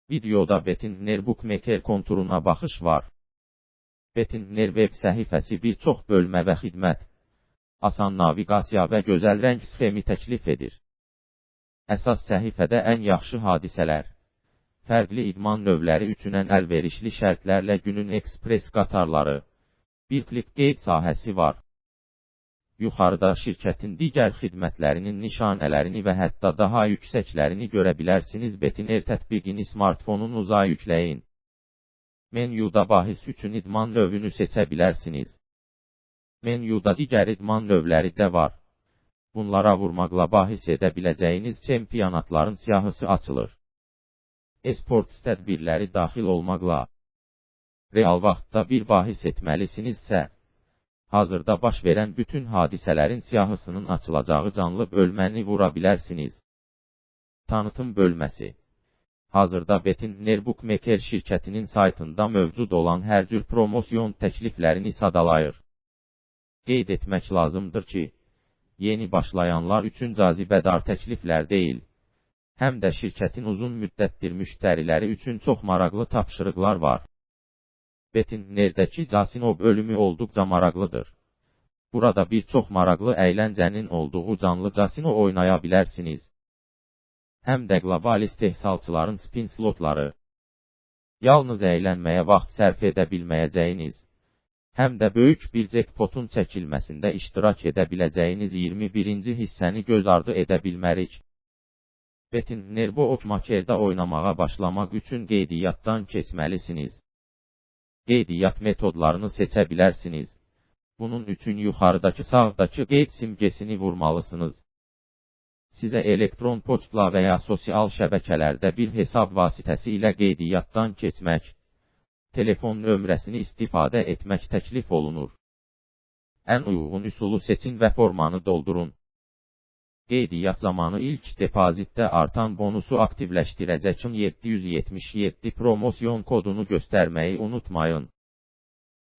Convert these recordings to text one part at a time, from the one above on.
Videoda Bettinler Bookmaker konturuna baxış var. Bettinler web səhifəsi bir çox bölmə və xidmət, asan naviqasiya və gözəl rəng sxemi təklif edir. Əsas səhifədə ən yaxşı hadisələr, fərqli idman növləri üçün ən əlverişli şərtlərlə günün ekspres qatarları, bir klik qeyd sahəsi var. Yuxarıda şirkətin digər xidmətlərinin nişanələrini və hətta daha yüksəklərini görə bilərsiniz. Bettinler tətbiqini smartfonunuza yükləyin. Menyuda bahis üçün idman növünü seçə bilərsiniz. Menyuda digər idman növləri də var. Bunlara vurmaqla bahis edə biləcəyiniz çempionatların siyahısı açılır. Esports tədbirləri daxil olmaqla real vaxtda bir bahis etməlisinizsə, hazırda baş verən bütün hadisələrin siyahısının açılacağı canlı bölməni vura bilərsiniz. Tanıtım bölməsi. Hazırda Bettinler Bookmaker şirkətinin saytında mövcud olan hər cür promosyon təkliflərini sadalayır. Qeyd etmək lazımdır ki, yeni başlayanlar üçün cazibədar təkliflər deyil, həm də şirkətin uzun müddətdir müştəriləri üçün çox maraqlı tapşırıqlar var. Bettinler'dəki casino bölümü olduqca maraqlıdır. Burada bir çox maraqlı əyləncənin olduğu canlı casino oynaya bilərsiniz. Həm də qlobal istehsalçıların spin slotları, yalnız əylənməyə vaxt sərf edə bilməyəcəyiniz, həm də böyük bir jackpotun çəkilməsində iştirak edə biləcəyiniz 21-ci hissəni göz ardı edə bilmərik. Bettinler Bookmaker'da oynamağa başlamaq üçün qeydiyyatdan keçməlisiniz. Qeydiyyat metodlarını seçə bilərsiniz. Bunun üçün yuxarıdakı sağdakı qeyd simgesini vurmalısınız. Sizə elektron poçtla və ya sosial şəbəkələrdə bir hesab vasitəsilə qeydiyyatdan keçmək, telefon nömrəsini istifadə etmək təklif olunur. Ən uyğun üsulu seçin və formanı doldurun. Qeydiyyat zamanı ilk depozitdə artan bonusu aktivləşdirəcək 777 promosyon kodunu göstərməyi unutmayın.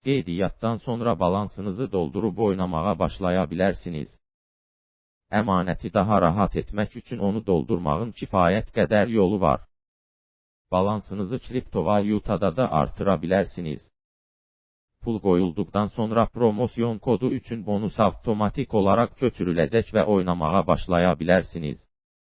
Qeydiyyatdan sonra balansınızı doldurub oynamağa başlaya bilərsiniz. Əmanəti daha rahat etmək üçün onu doldurmağın kifayət qədər yolu var. Balansınızı kriptovalyutada da artıra bilərsiniz. Pul qoyulduqdan sonra promosyon kodu üçün bonus avtomatik olaraq köçürüləcək və oynamağa başlaya bilərsiniz.